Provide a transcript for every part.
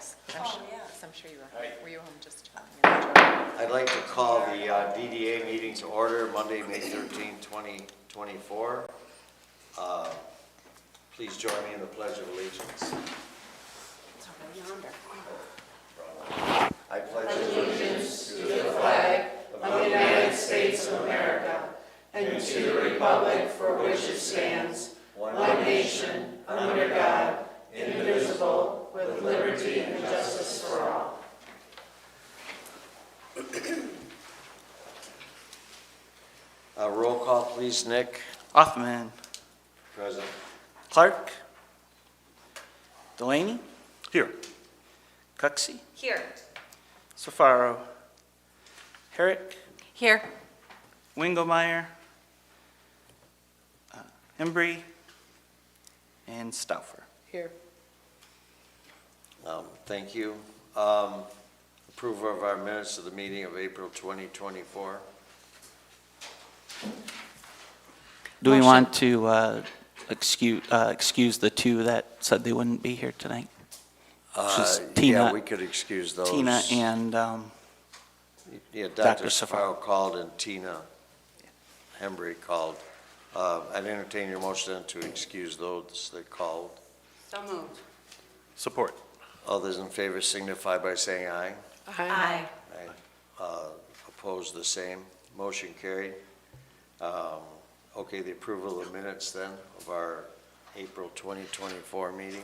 Yes. I'm sure you were. Were you home just chilling? I'd like to call the DDA meeting to order, Monday, May 13, 2024. Please join me in the Pledge of Allegiance. It's over yonder. I pledge Allegiance to the flag of the United States of America and to the republic for which it stands, one nation, under God, indivisible, with liberty and justice for all. Roll call, please, Nick. Othman. Present. Clark. Delaney. Here. Cuxey. Here. Safaro. Herrick. Here. Wingelmeyer. Embry. And Stauffer. Here. Thank you. Approval of our minutes of the meeting of April 2024. Do we Motion. want to excuse the two that said they wouldn't be here tonight? Just Yeah, Tina- we could excuse those. Tina and Yeah, Dr. Dr. Safaro Safaro. called and Tina Hembry called. I'd entertain your motion to excuse those that called. So moved. Support. All those in favor signify by saying aye. Aye. Opposed, the same. Motion carried. Okay, the approval of the minutes then of our April 2024 meeting.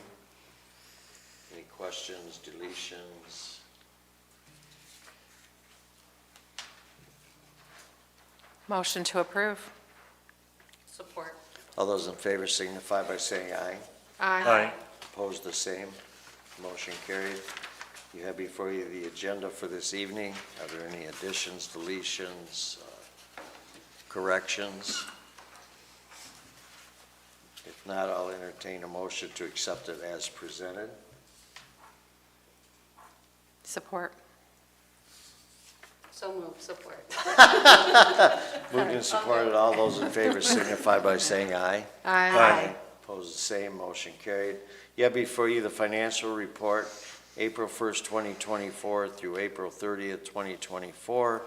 Any questions, deletions? Motion to approve. Support. All those in favor signify by saying aye. Aye. Opposed, the same. Motion carried. You have before you the agenda for this evening. Are there any additions, deletions, corrections? If not, I'll entertain a motion to accept it as presented. Support. So moved. Support. Moved and supported. All those in favor signify by saying aye. Aye. Opposed, the same. Motion carried. You have before you the financial report, April 1st, 2024 through April 30th, 2024.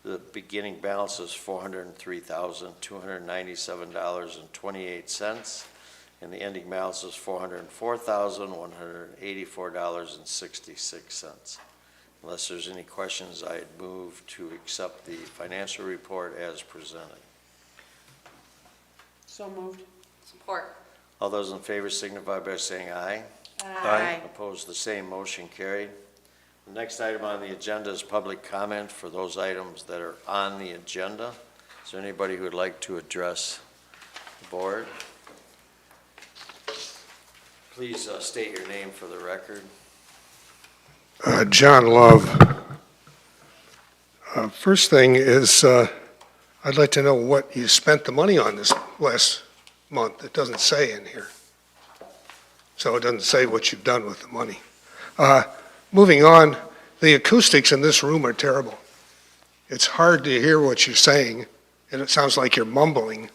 The beginning balance is $403,297.28, and the ending balance is $404,184.66. Unless there's any questions, I'd move to accept the financial report as presented. So moved. Support. All those in favor signify by saying aye. Aye. Opposed, the same. Motion carried. The next item on the agenda is public comment for those items that are on the agenda. Is there anybody who would like to address the board? Please state your name for the record. John Love. First thing is, I'd like to know what you spent the money on this last month. It doesn't say in here. So it doesn't say what you've done with the money. Moving on, the acoustics in this room are terrible. It's hard to hear what you're saying, and it sounds like you're mumbling.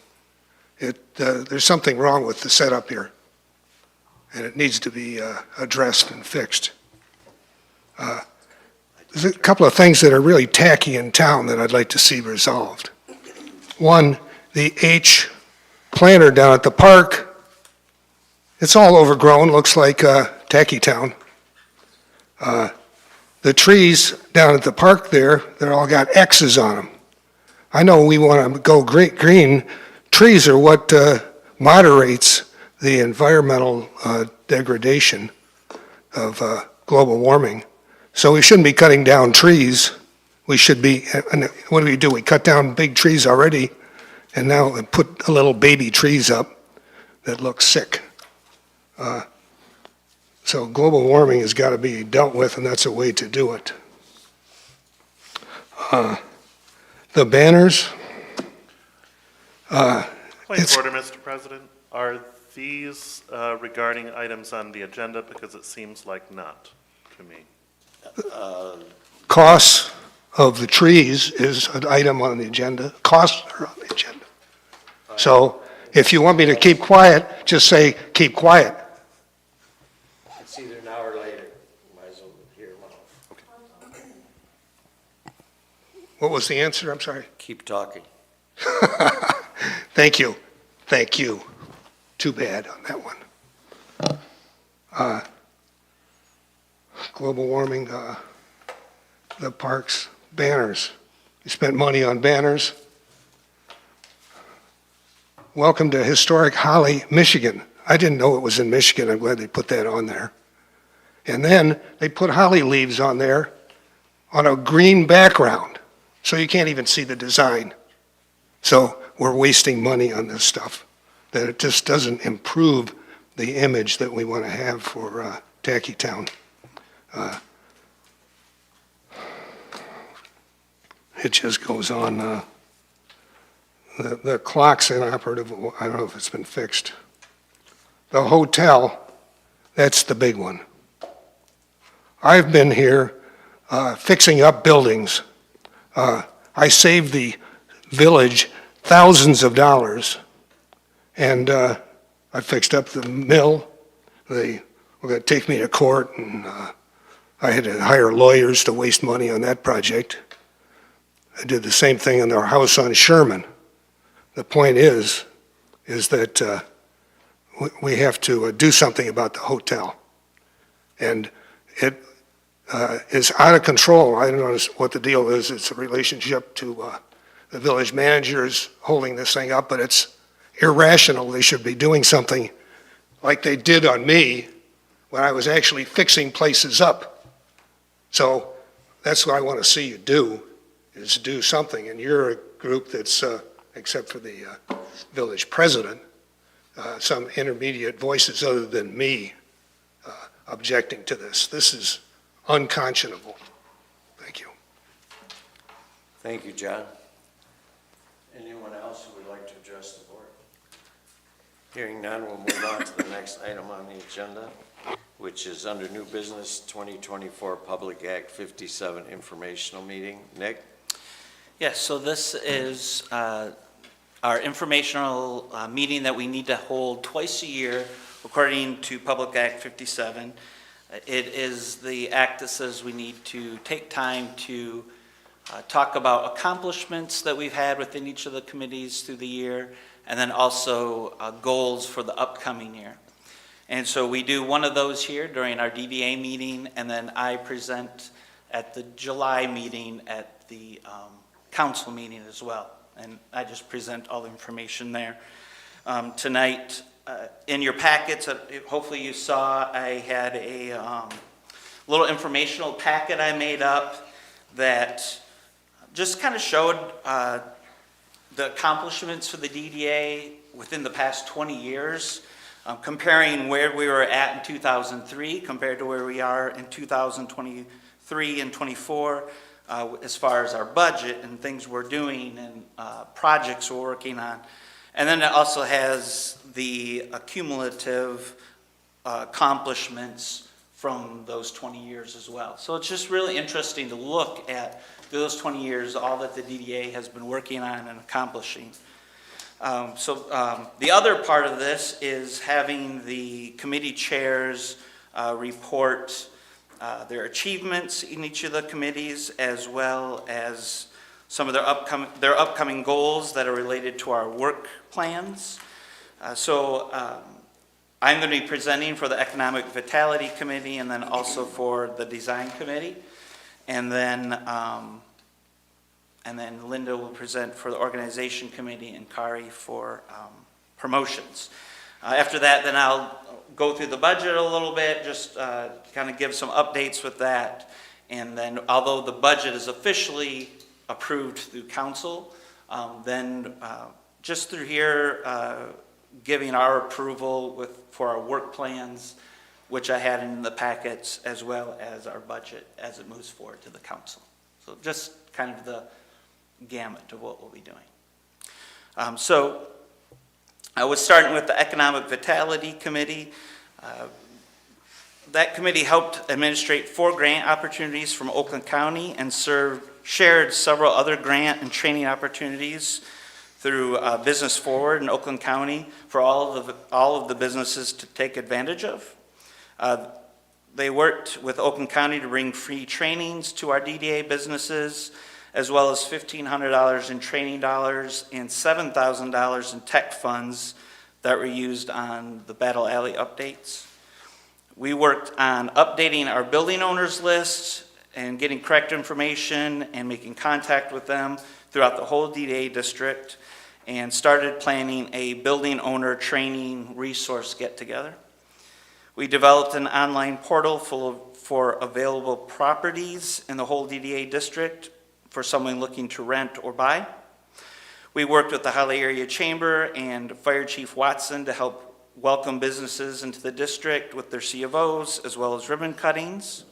There's something wrong with the setup here, and it needs to be addressed and fixed. There's a couple of things that are really tacky in town that I'd like to see resolved. One, the H planter down at the park, it's all overgrown, looks like tacky town. The trees down at the park there, they're all got X's on them. I know we want to go green. Trees are what moderates the environmental degradation of global warming. So we shouldn't be cutting down trees. We should be, what do? We cut down big trees already, and now we put a little baby trees up that look sick. So global warming has got to be dealt with, and that's a way to do it. The banners. Point It's- of order, Mr. President. Are these regarding items on the agenda? Because it seems like not to me. Costs of the trees is an item on the agenda. Costs are on the agenda. So if you want me to keep quiet, just say, keep quiet. It's either now or later. Might as well What was the answer? I'm sorry. Keep talking. Thank you. Thank you. Too bad on that one. Global warming, the parks, banners. You spent money on banners. Welcome to historic Holly, Michigan. I didn't know it was in Michigan. I'm glad they put that on there. And then they put holly leaves on there on a green background, so you can't even see the design. So we're wasting money on this stuff, that it just doesn't improve the image that we want to have for Tacky Town. It just goes on. The clock's inoperative. I don't know if it's been fixed. The hotel, that's the big one. I've been here fixing up buildings. I saved the village thousands of dollars, and I fixed up the mill. They were going to take me to court, and I had to hire lawyers to waste money on that project. I did the same thing on our house on Sherman. The point is that we have to do something about the hotel. And it is out of control. I don't know what the deal is. It's a relationship to the village managers holding this thing up, but it's irrational. They should be doing something like they did on me when I was actually fixing places up. So that's what I want to see you do, is do something. And you're a group that's, except for the village president, some intermediate voices other than me objecting to this. This is unconscionable. Thank you. Thank you, John. Anyone else who would like to address the board? Hearing none, we'll move on to the next item on the agenda, which is under new business 2024 Public Act 57 informational meeting. Nick? Yes, so this is our informational meeting that we need to hold twice a year according to Public Act 57. It is the act that says we need to take time to talk about accomplishments that we've had within each of the committees through the year, and then also goals for the upcoming year. And so we do one of those here during our DDA meeting, and then I present at the July meeting at the council meeting as well. And I just present all the information there. Tonight, in your packets, hopefully you saw, I had a little informational packet I made up that just kind of showed the accomplishments for the DDA within the past 20 years, comparing where we were at in 2003 compared to where we are in 2023 and 24, as far as our budget and things we're doing and projects we're working on. And then it also has the cumulative accomplishments from those 20 years as well. So it's just really interesting to look at those 20 years, all that the DDA has been working on and accomplishing. The other part of this is having the committee chairs report their achievements in each of the committees, as well as some of their upcoming goals that are related to our work plans. I'm going to be presenting for the Economic Vitality Committee and then also for the Design Committee. And then Linda will present for the Organization Committee and Kari for promotions. After that, then I'll go through the budget a little bit, just kind of give some updates with that. And then although the budget is officially approved through council, then just through here, giving our approval for our work plans, which I had in the packets, as well as our budget as it moves forward to the council. So just kind of the gamut of what we'll be doing. So I was starting with the Economic Vitality Committee. That committee helped administrate 4 grant opportunities from Oakland County and shared several other grant and training opportunities through Business Forward in Oakland County for all of the businesses to take advantage of. They worked with Oakland County to bring free trainings to our DDA businesses, as well as $1,500 in training dollars and $7,000 in tech funds that were used on the Battle Alley updates. We worked on updating our building owners list and getting correct information and making contact with them throughout the whole DDA district, and started planning a building owner training resource get-together. We developed an online portal for available properties in the whole DDA district for someone looking to rent or buy. We worked with the Holly Area Chamber and Fire Chief Watson to help welcome businesses into the district with their C of Os as well as ribbon cuttings.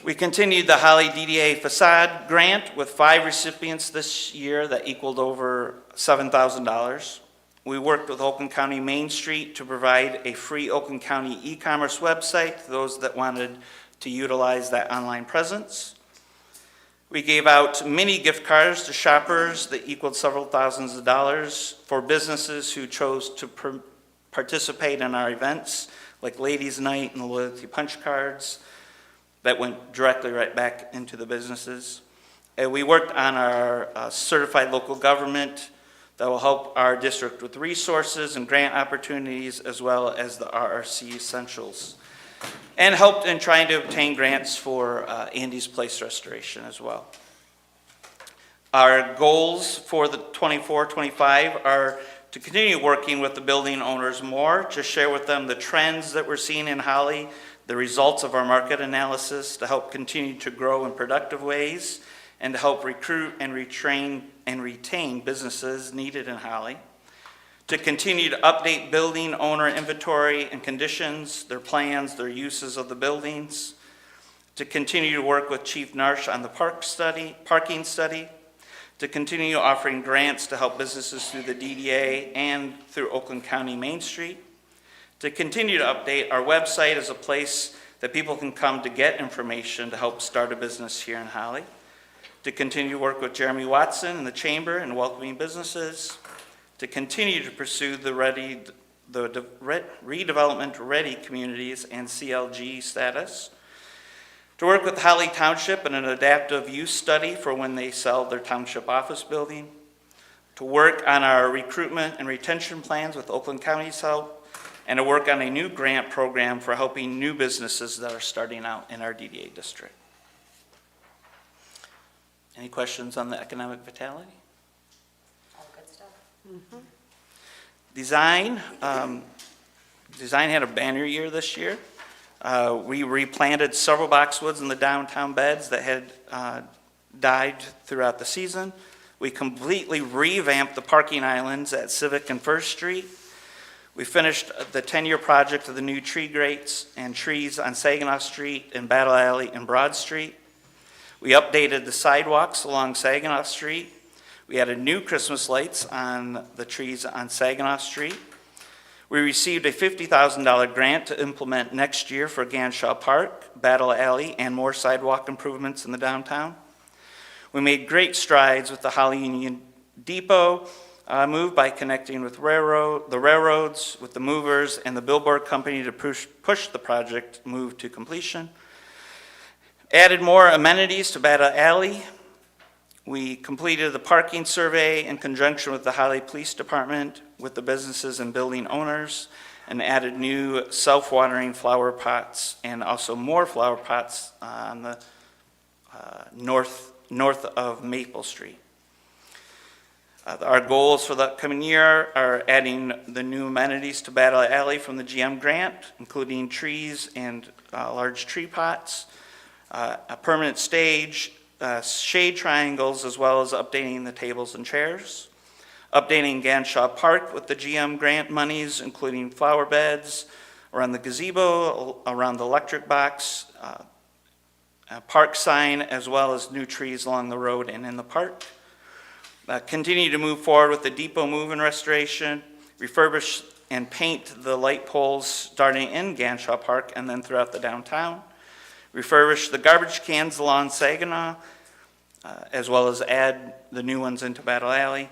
We continued the Holly DDA facade grant with 5 recipients this year that equaled over $7,000. We worked with Oakland County Main Street to provide a free Oakland County e-commerce website to those that wanted to utilize that online presence. We gave out mini gift cards to shoppers that equaled several thousands of dollars for businesses who chose to participate in our events, like Ladies' Night and the Loyalty Punch cards that went directly right back into the businesses. And we worked on our certified local government that will help our district with resources and grant opportunities, as well as the RRC Essentials, and helped in trying to obtain grants for Andy's Place restoration as well. Our goals for the 24-25 are to continue working with the building owners more, to share with them the trends that we're seeing in Holly, the results of our market analysis, to help continue to grow in productive ways, and to help recruit and retrain and retain businesses needed in Holly, to continue to update building owner inventory and conditions, their plans, their uses of the buildings, to continue to work with Chief Narsh on the parking study, to continue offering grants to help businesses through the DDA and through Oakland County Main Street, to continue to update our website as a place that people can come to get information to help start a business here in Holly, to continue to work with Jeremy Watson and the Chamber in welcoming businesses, to continue to pursue the redevelopment-ready communities and CLG status, to work with Holly Township in an adaptive use study for when they sell their township office building, to work on our recruitment and retention plans with Oakland County's help, and to work on a new grant program for helping new businesses that are starting out in our DDA district. Any questions on the economic vitality? All good stuff. Design had a banner year this year. We replanted several boxwoods in the downtown beds that had died throughout the season. We completely revamped the parking islands at Civic and First Street. We finished the 10-year project of the new tree grates and trees on Saginaw Street and Battle Alley and Broad Street. We updated the sidewalks along Saginaw Street. We added new Christmas lights on the trees on Saginaw Street. We received a $50,000 grant to implement next year for Ganshaw Park, Battle Alley, and more sidewalk improvements in the downtown. We made great strides with the Holly Union Depot move by connecting with the railroads, with the movers, and the billboard company to push the project move to completion. Added more amenities to Battle Alley. We completed the parking survey in conjunction with the Holly Police Department, with the businesses and building owners, and added new self-watering flower pots and also more flower pots on the north of Maple Street. Our goals for the upcoming year are adding the new amenities to Battle Alley from the GM grant, including trees and large tree pots, a permanent stage, shade triangles, as well as updating the tables and chairs. Updating Ganshaw Park with the GM grant monies, including flower beds around the gazebo, around the electric box, a park sign, as well as new trees along the road and in the park. Continue to move forward with the depot move and restoration, refurbish and paint the light poles starting in Ganshaw Park and then throughout the downtown. Refurbish the garbage cans along Saginaw, as well as add the new ones into Battle Alley.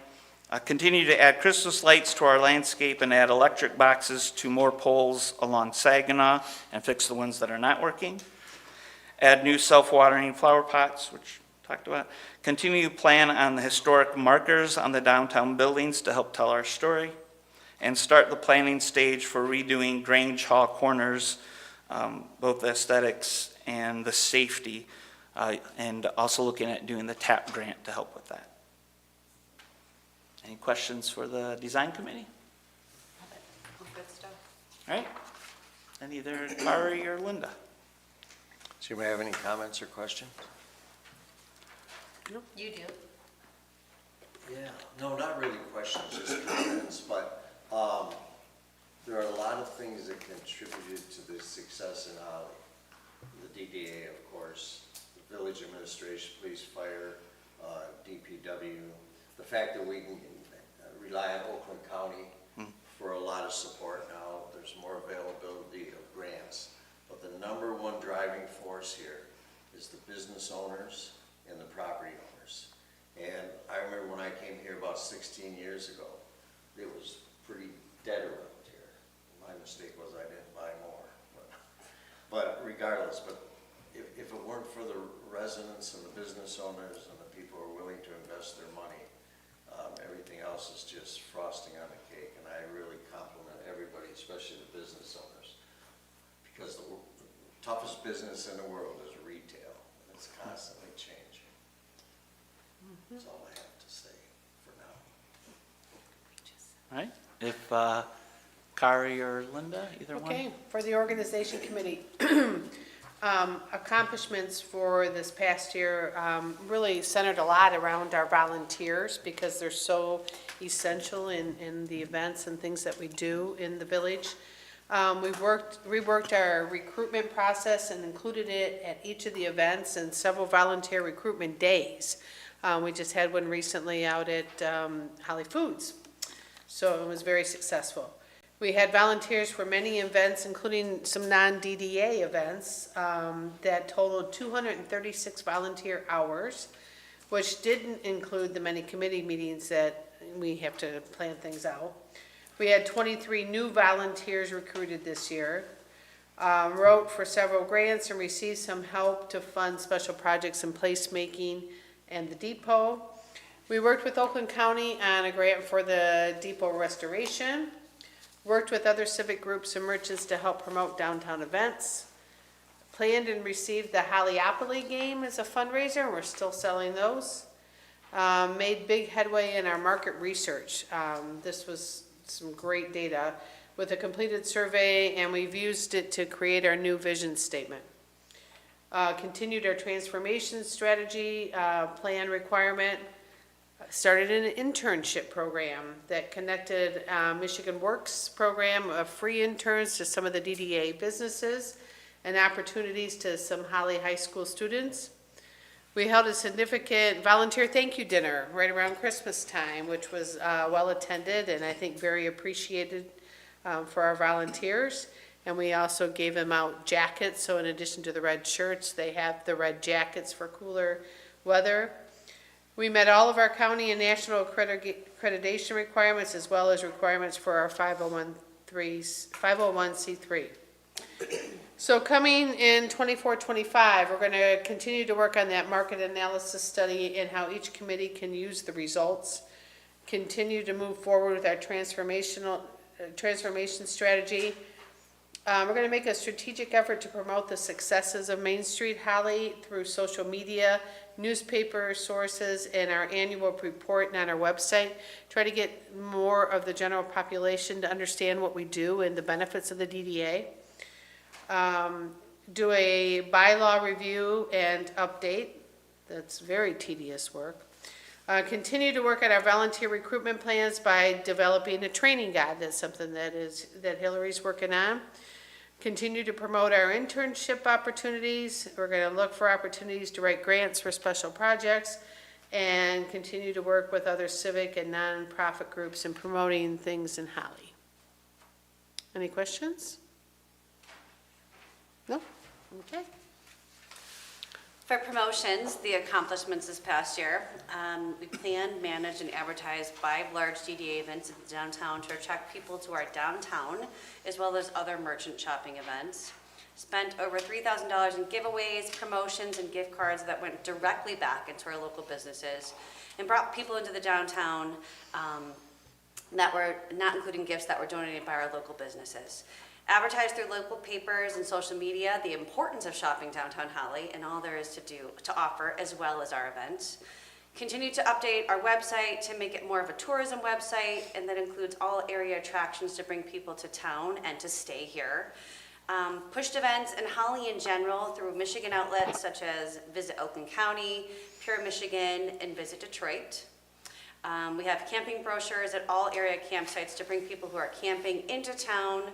Continue to add Christmas lights to our landscape and add electric boxes to more poles along Saginaw and fix the ones that are not working. Add new self-watering flower pots, which talked about. Continue to plan on the historic markers on the downtown buildings to help tell our story. And start the planning stage for redoing Grange Hall corners, both the aesthetics and the safety, and also looking at doing the TAP grant to help with that. Any questions for the design committee? All good stuff. All right, and either Kari or Linda. Does anybody have any comments or questions? You do. Yeah, no, not really questions, just comments, but there are a lot of things that contributed to the success in Holly. The DDA, of course, the village administration, police, fire, DPW, the fact that we can rely on Oakland County for a lot of support now. There's more availability of grants. But the number one driving force here is the business owners and the property owners. And I remember when I came here about 16 years ago, it was pretty dead around here. My mistake was I didn't buy more. But regardless, if it weren't for the residents and the business owners and the people who are willing to invest their money, everything else is just frosting on the cake. And I really compliment everybody, especially the business owners, because the toughest business in the world is retail, and it's constantly changing. That's all I have to say for now. All right, if Kari or Linda, either one? Okay, for the organization committee, accomplishments for this past year really centered a lot around our volunteers because they're so essential in the events and things that we do in the village. We've reworked our recruitment process and included it at each of the events and several volunteer recruitment days. We just had one recently out at Holly Foods, so it was very successful. We had volunteers for many events, including some non-DDA events that totaled 236 volunteer hours, which didn't include the many committee meetings that we have to plan things out. We had 23 new volunteers recruited this year, wrote for several grants and received some help to fund special projects in placemaking and the depot. We worked with Oakland County on a grant for the depot restoration, worked with other civic groups and merchants to help promote downtown events, planned and received the Hollyopoly game as a fundraiser, and we're still selling those. Made big headway in our market research. This was some great data with a completed survey, and we've used it to create our new vision statement. Continued our transformation strategy plan requirement, started an internship program that connected Michigan Works program of free interns to some of the DDA businesses and opportunities to some Holly High School students. We held a significant volunteer thank you dinner right around Christmas time, which was well attended and I think very appreciated for our volunteers. And we also gave them out jackets, so in addition to the red shirts, they have the red jackets for cooler weather. We met all of our county and national accreditation requirements as well as requirements for our 501c3. So coming in 24-25, we're going to continue to work on that market analysis study and how each committee can use the results. Continue to move forward with our transformation strategy. We're going to make a strategic effort to promote the successes of Main Street Holly through social media, newspaper sources, and our annual report and on our website. Try to get more of the general population to understand what we do and the benefits of the DDA. Do a bylaw review and update. That's very tedious work. Continue to work on our volunteer recruitment plans by developing a training guide. That's something that Hillary's working on. Continue to promote our internship opportunities. We're going to look for opportunities to write grants for special projects and continue to work with other civic and nonprofit groups in promoting things in Holly. Any questions? No? Okay. For promotions, the accomplishments this past year, we planned, managed, and advertised 5 large DDA events in downtown to attract people to our downtown, as well as other merchant shopping events. spent over $3,000 in giveaways, promotions, and gift cards that went directly back into our local businesses and brought people into the downtown that were not including gifts that were donated by our local businesses. Advertised through local papers and social media the importance of shopping downtown Holly and all there is to offer, as well as our events. Continue to update our website to make it more of a tourism website, and that includes all area attractions to bring people to town and to stay here. Pushed events in Holly in general through Michigan outlets such as Visit Oakland County, Pure Michigan, and Visit Detroit. We have camping brochures at all area campsites to bring people who are camping into town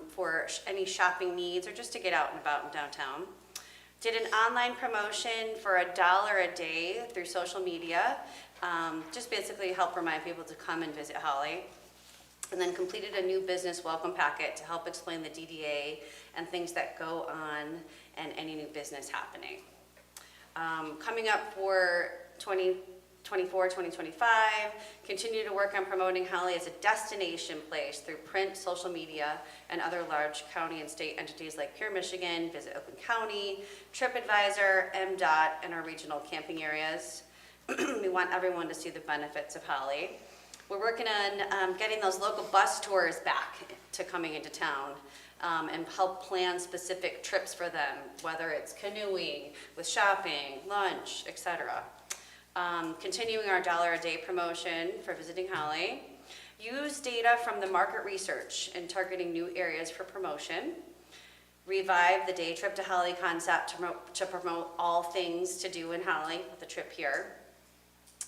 for any shopping needs or just to get out and about in downtown. Did an online promotion for $1 a day through social media, just basically help remind people to come and visit Holly. And then completed a new business welcome packet to help explain the DDA and things that go on and any new business happening. Coming up for 2024, 2025, continue to work on promoting Holly as a destination place through print, social media, and other large county and state entities like Pure Michigan, Visit Oakland County, TripAdvisor, MDOT, and our regional camping areas. We want everyone to see the benefits of Holly. We're working on getting those local bus tours back to coming into town and help plan specific trips for them, whether it's canoeing, with shopping, lunch, etc. Continuing our $1 a day promotion for visiting Holly. Use data from the market research in targeting new areas for promotion. Revive the day trip to Holly concept to promote all things to do in Holly with a trip here.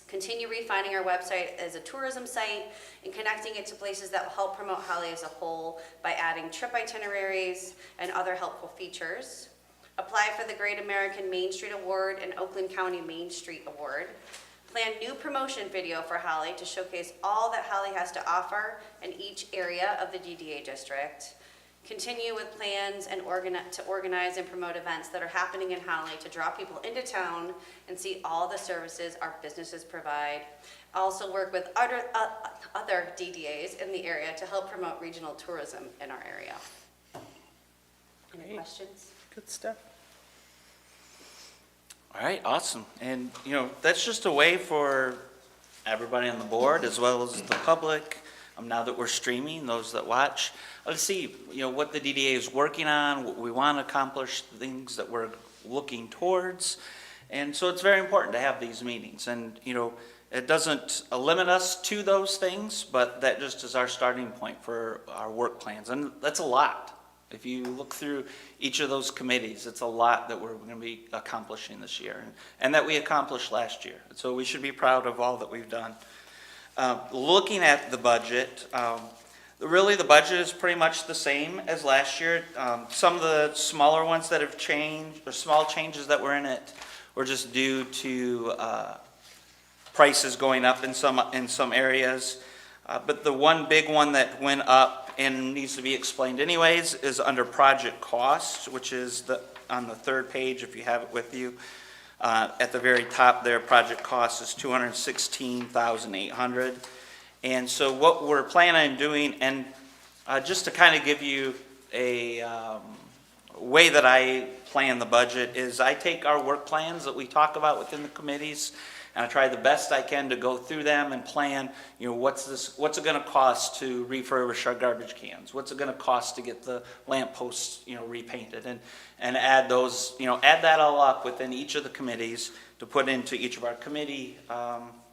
Continue refining our website as a tourism site and connecting it to places that will help promote Holly as a whole by adding trip itineraries and other helpful features. Apply for the Great American Main Street Award and Oakland County Main Street Award. Plan new promotion video for Holly to showcase all that Holly has to offer in each area of the DDA district. Continue with plans and to organize and promote events that are happening in Holly to draw people into town and see all the services our businesses provide. Also work with other DDAs in the area to help promote regional tourism in our area. Any questions? Good stuff. All right, awesome. And, that's just a way for everybody on the board as well as the public, now that we're streaming, those that watch, to see, what the DDA is working on, what we want to accomplish, things that we're looking towards. And so it's very important to have these meetings. And, it doesn't limit us to those things, but that just is our starting point for our work plans. And that's a lot. If you look through each of those committees, it's a lot that we're going to be accomplishing this year and that we accomplished last year. So we should be proud of all that we've done. Looking at the budget, really the budget is pretty much the same as last year. Some of the smaller ones that have changed, or small changes that were in it, were just due to prices going up in some areas. But the one big one that went up and needs to be explained anyways is under project costs, which is on the third page if you have it with you. At the very top there, project cost is $216,800. And so what we're planning on doing, and just to kind of give you a way that I plan the budget, is I take our work plans that we talk about within the committees, and I try the best I can to go through them and plan, what's it going to cost to refurbish our garbage cans? What's it going to cost to get the lamp posts, repainted? And add those, add that all up within each of the committees to put into each of our committee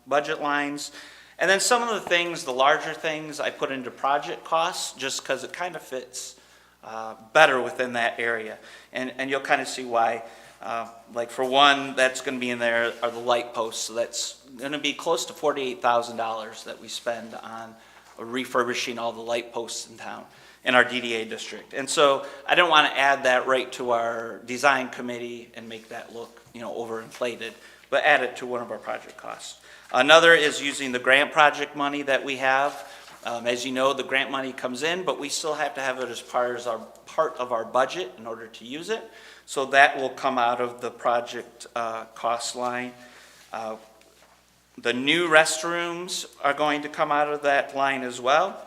budget lines. And then some of the things, the larger things, I put into project costs just because it kind of fits better within that area. And you'll kind of see why. Like for one, that's going to be in there are the light posts. So that's going to be close to $48,000 that we spend on refurbishing all the light posts in town in our DDA district. And so I don't want to add that right to our design committee and make that look, overinflated, but add it to one of our project costs. Another is using the grant project money that we have. As you know, the grant money comes in, but we still have to have it as part of our budget in order to use it. So that will come out of the project cost line. The new restrooms are going to come out of that line as well.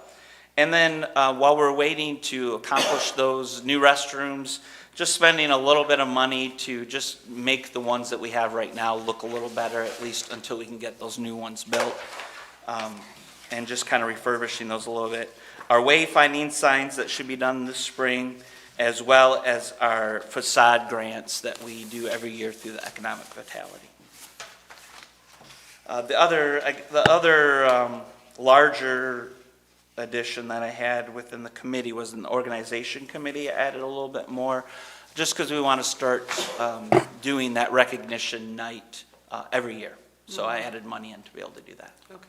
And then while we're waiting to accomplish those new restrooms, just spending a little bit of money to just make the ones that we have right now look a little better, at least until we can get those new ones built. And just kind of refurbishing those a little bit. Our wayfinding signs that should be done this spring, as well as our facade grants that we do every year through the Economic Vitality. The other larger addition that I had within the committee was an organization committee. I added a little bit more, just because we want to start doing that recognition night every year. So I added money in to be able to do that. Okay.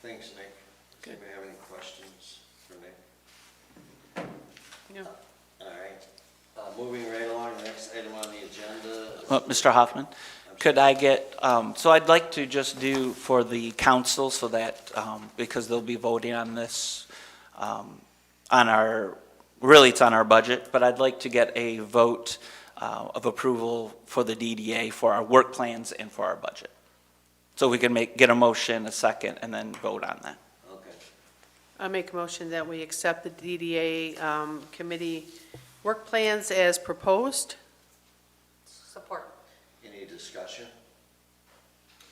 Thanks, Nick. Does anybody have any questions for Nick? No. All right. Moving right along, the next item on the agenda. Mr. Hoffman, could I get, so I'd like to just do for the council so that, because they'll be voting on this on our, really it's on our budget, but I'd like to get a vote of approval for the DDA for our work plans and for our budget. So we can get a motion, a second, and then vote on that. Okay. I make a motion that we accept the DDA committee work plans as proposed. Support. Any discussion?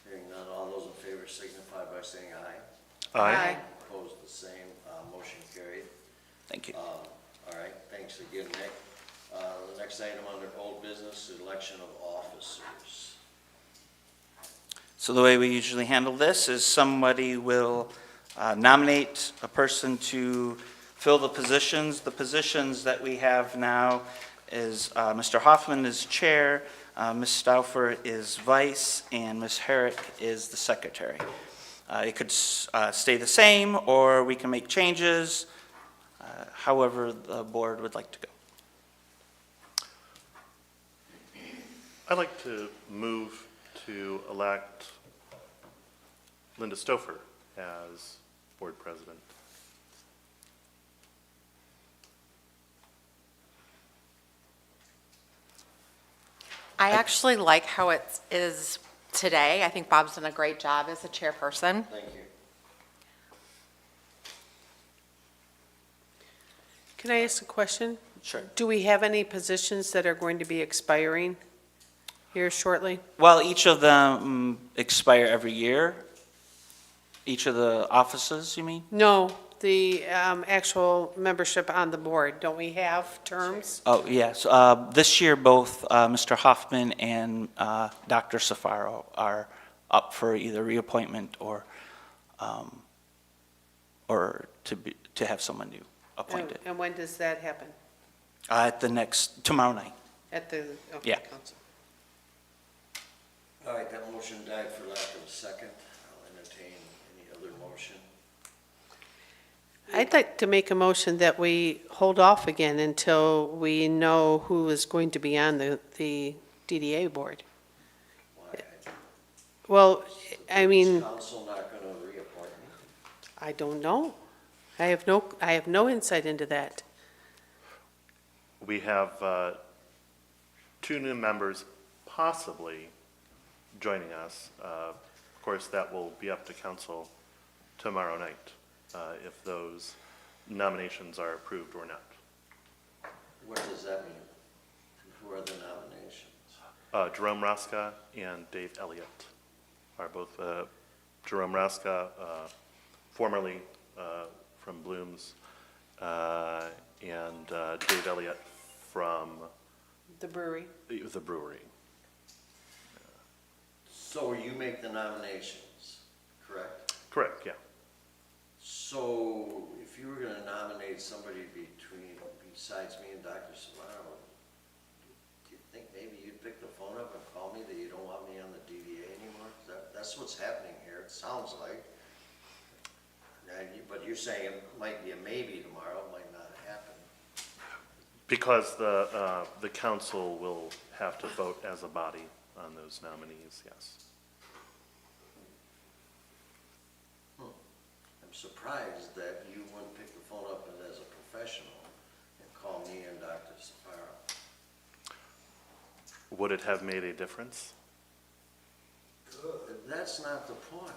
Hearing none, all those in favor signify by saying aye. Aye. Opposed, the same, motion carried. Thank you. All right, thanks again, Nick. The next item under old business, election of officers. So the way we usually handle this is somebody will nominate a person to fill the positions. The positions that we have now is Mr. Hoffman is chair, Ms. Stauffer is vice, and Ms. Herrick is the secretary. It could stay the same, or we can make changes, however the board would like to go. I'd like to move to elect Linda Stauffer as board president. I actually like how it is today. I think Bob's done a great job as a chairperson. Thank you. Can I ask a question? Sure. Do we have any positions that are going to be expiring here shortly? Well, each of them expire every year. Each of the offices, you mean? No, the actual membership on the board. Don't we have terms? Oh, yes. This year, both Mr. Hoffman and Dr. Safaro are up for either reappointment or to have someone new appointed. And when does that happen? At tomorrow night. At the Yeah. council? All right, that motion died for lack of a second. I'll entertain any other motion. I'd like to make a motion that we hold off again until we know who is going to be on the DDA board. Why? Well, I mean, Is council not going to reappoint me? I don't know. I have no insight into that. We have two new members possibly joining us. Of course, that will be up to council tomorrow night, if those nominations are approved or not. What does that mean? Who are the nominations? Jerome Raska and Dave Elliott are both, Jerome Raska, formerly from Bloom's, and Dave Elliott from The brewery. the brewery. So you make the nominations, correct? Correct, yeah. So if you were going to nominate somebody besides me and Dr. Savano, do you think maybe you'd pick the phone up and call me that you don't want me on the DDA anymore? That's what's happening here, it sounds like. But you're saying it might be a maybe tomorrow, it might not happen. Because the council will have to vote as a body on those nominees, yes. I'm surprised that you wouldn't pick the phone up as a professional and call me and Dr. Safaro. Would it have made a difference? That's not the point.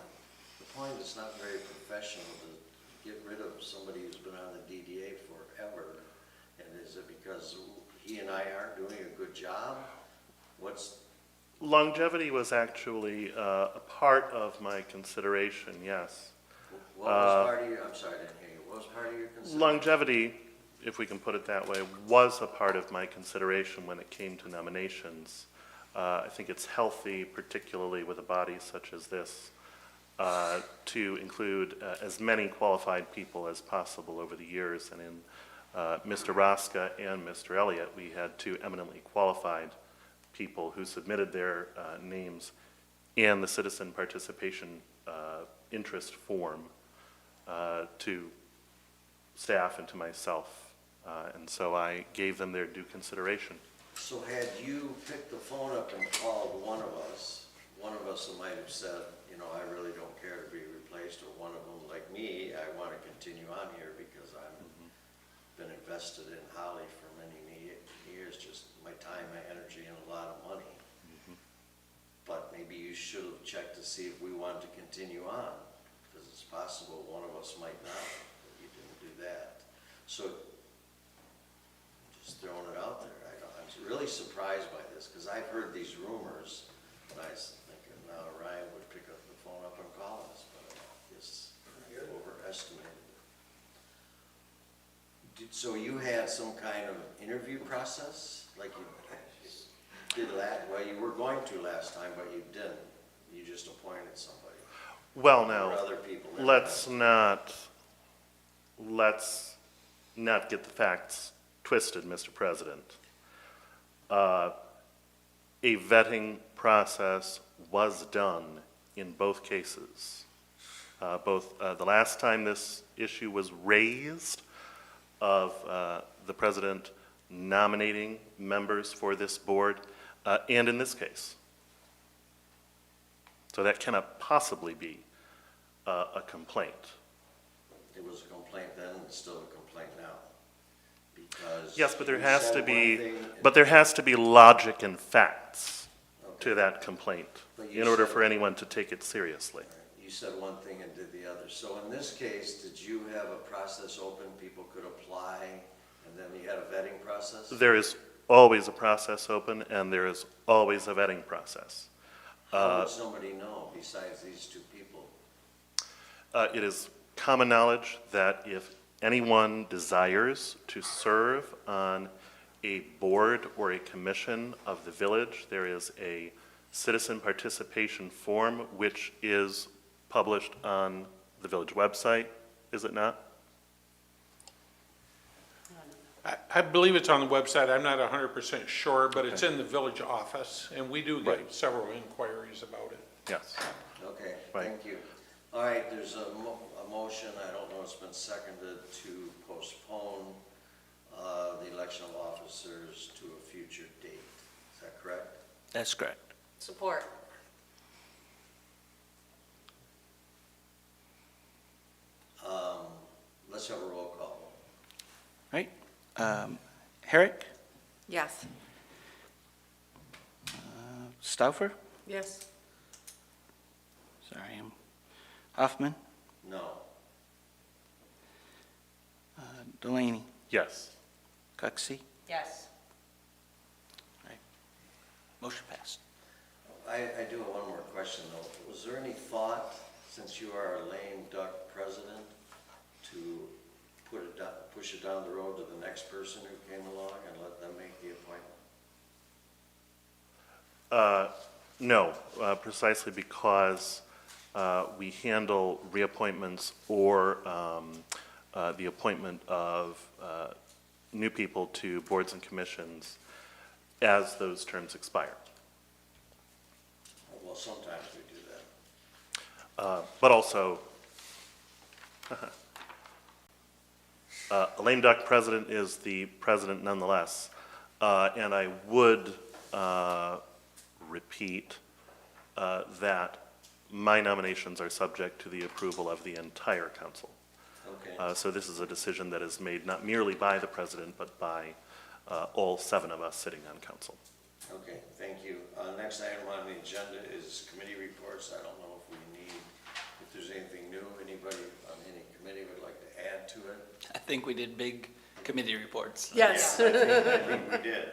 The point is not very professional get rid of somebody who's been on the DDA forever? And is it because he and I aren't doing a good job? What's, Longevity was actually a part of my consideration, yes. what was part of your, I'm sorry, I didn't hear you. What was part of your consideration? Longevity, if we can put it that way, was a part of my consideration when it came to nominations. I think it's healthy, particularly with a body such as this, to include as many qualified people as possible over the years. And in Mr. Rosca and Mr. Elliott, we had two eminently qualified people who submitted their names and the citizen participation interest form to staff and to myself. And so I gave them their due consideration. So had you picked the phone up and called one of us might have said, you know, I really don't care to be replaced, or one of them, like me, I want to continue on here because I've been invested in Holly for many years, just my time, my energy, and a lot of money. But maybe you should have checked to see if we wanted to continue on, because it's possible one of us might not, but you didn't do that. So, just throwing it out there. I'm really surprised by this, because I've heard these rumors, and I was thinking, now Ryan would pick up the phone up and call us, but I guess I overestimated it. So you had some kind of interview process, like you did well, you were going to last time, but you didn't. You just appointed somebody. Well, There now, were other people in let's that. not get the facts twisted, Mr. President. A vetting process was done in both cases. Both the last time this issue was raised of the president nominating members for this board, and in this case. So that cannot possibly be a complaint. It was a complaint then, and it's still a complaint now. Because Yes, but there you has said to one be, thing but there has to be logic and facts Okay. to that complaint But you in order said- for anyone to take it seriously. You said one thing and did the other. So in this case, did you have a process open, people could apply, and then you had a vetting process? There is always a process open, and there is always a vetting process. How would somebody know besides these two people? It is common knowledge that if anyone desires to serve on a board or a commission of the village, there is a citizen participation form which is published on the village website, is it not? I believe it's on the website. I'm not 100% sure, but it's in the village office, and we do get Right. several inquiries about it. Yes. Okay, Right. thank you. All right, there's a motion, I don't know, it's been seconded to postpone the election of officers to a future date. Is that correct? That's correct. Support. Let's have a roll call. Right? Herrick, Yes. Stauffer, Yes. sorry, Hoffman, No. Delaney, Yes. Cuxey. Yes. Motion passed. I do have one more question, though. Was there any thought, since you are a lame duck president, to push it down the road to the next person who came along and let them make the appointment? No, precisely because we handle reappointments or the appointment of new people to boards and commissions as those terms expire. Well, sometimes we do that. But also, a lame duck president is the president nonetheless. And I would repeat that my nominations are subject to the approval of the entire council. Okay. So this is a decision that is made not merely by the president, but by all 7 of us sitting on council. Okay, thank you. Next item on the agenda is committee reports. I don't know if we need, if there's anything new, anybody on any committee would like to add to it? I think we did big committee reports. Yes. Yeah, I think we did.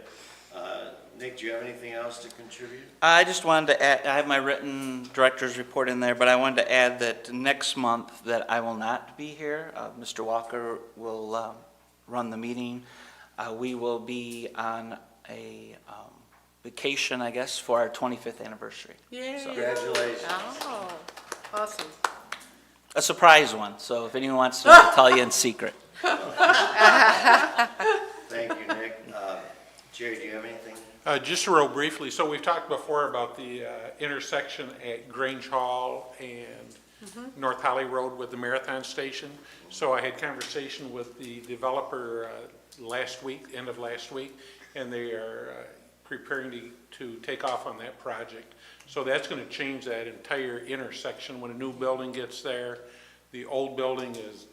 Nick, do you have anything else to contribute? I just wanted to add, I have my written director's report in there, but I wanted to add that next month that I will not be here. Mr. Walker will run the meeting. We will be on a vacation, I guess, for our 25th anniversary. Yay. Congratulations. Oh, awesome. A surprise one, so if anyone wants to tell you in secret. Thank you, Nick. Jerry, do you have anything? Just real briefly, so we've talked before about the intersection at Grange Hall and North Holly Road with the Marathon Station. So I had conversation with the developer last week, end of last week, and they are preparing to take off on that project. So that's going to change that entire intersection. When a new building gets there, the old building is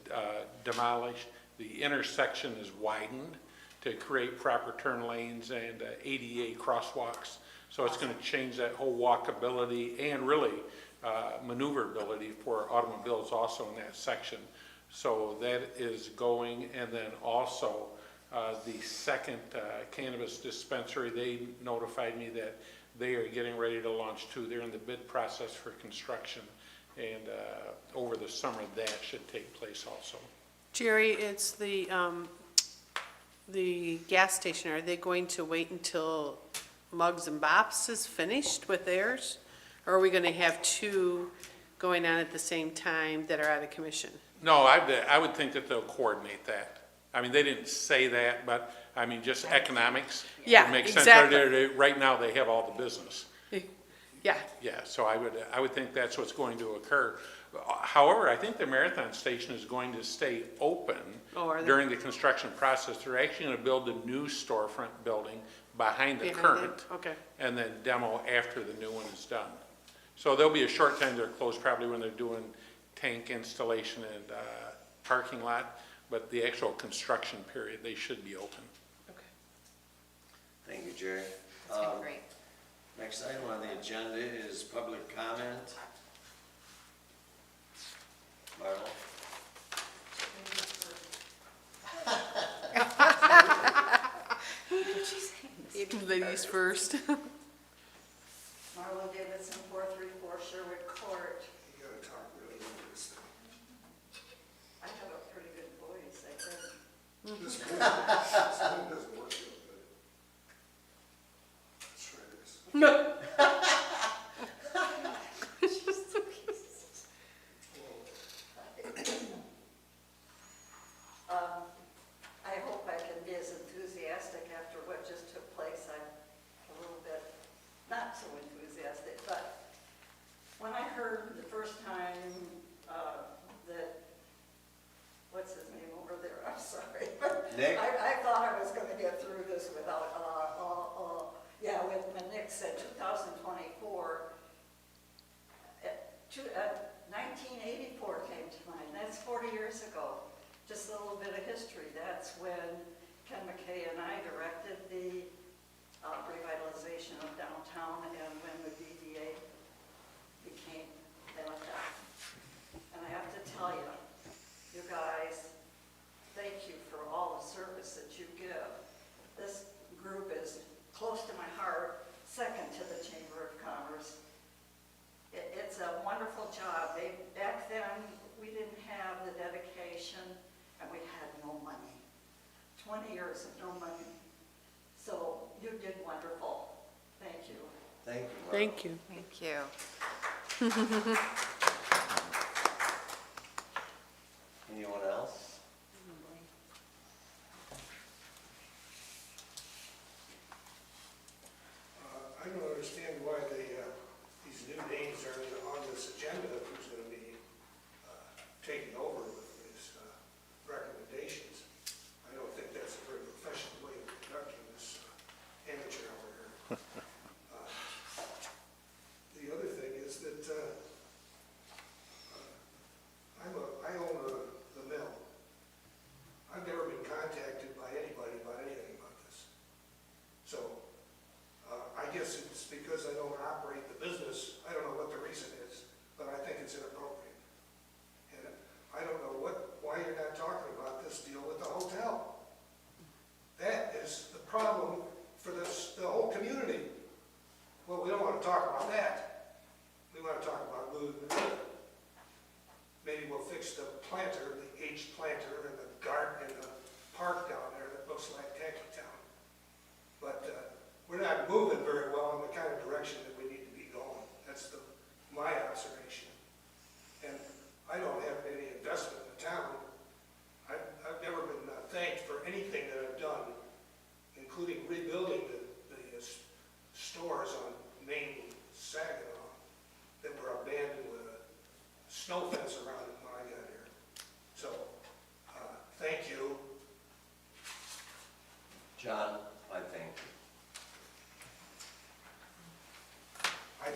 demolished, the intersection is widened to create proper turn lanes and ADA crosswalks. So it's going to change that whole walkability and really maneuverability for automobiles also in that section. So that is going, and then also the second cannabis dispensary, they notified me that they are getting ready to launch too. They're in the bid process for construction, and over the summer that should take place also. Jerry, it's the gas station. Are they going to wait until Muggs and Bops is finished with theirs? Or are we going to have two going on at the same time that are out of commission? No, I would think that they'll coordinate that. I mean, they didn't say that, but, I mean, just economics. Yeah, It makes sense. exactly. Right now, they have all the business. Yeah, Yeah, so I would think that's what's going to occur. However, I think the Marathon Station is going to stay open Oh, are they? during the construction process. They're actually going to build a new storefront building behind the Behind current. it? Okay. And then demo after the new one is done. So there'll be a short time they're closed, probably when they're doing tank installation and parking lot, but the actual construction period, they should be open. okay. Thank you, Jerry. That's been great. Next item on the agenda is public comment. Marlo? Ladies first. Marlo Davidson, 434 Sherwood Court. You gotta talk really into this thing. I have a pretty good voice, I think. This phone doesn't work real good. Let's try this. I hope I can be as enthusiastic after what just took place. I'm a little bit not so enthusiastic, but when I heard the first time that, what's his name over there, I'm sorry. Nick? I thought I was going to get through this without, when Nick said 2024, 1984 came to mind. That's 40 years ago. Just a little bit of history. That's when Ken McKay and I directed the revitalization of downtown and when the DDA became downtown. And I have to tell you, you guys, thank you for all the service that you give. This group is close to my heart, second to the Chamber of Commerce. It's a wonderful job. Back then, we didn't have the dedication and we had no money. 20 years of no money. So you did wonderful. Thank you. Thank you, Marlo. Thank you. Thank you. Anyone else? I don't understand why these new names are on this agenda, who's going to be taking over with these recommendations. I don't think that's a very professional way of conducting this amateur hour here. The other thing is that I own the mill. I've never been contacted by anybody about anything about this. So I guess it's because I don't operate the business. I don't know what the reason is, but I think it's inappropriate.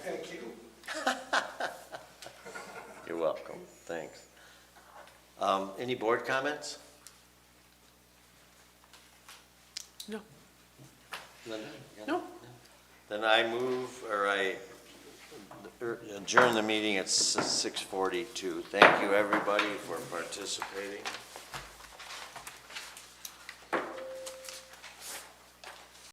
Thank you. You're welcome, thanks. Any board comments? No. Linda? you got No. it? Then I move, or I adjourn the meeting at 6:42. Thank you, everybody, for participating.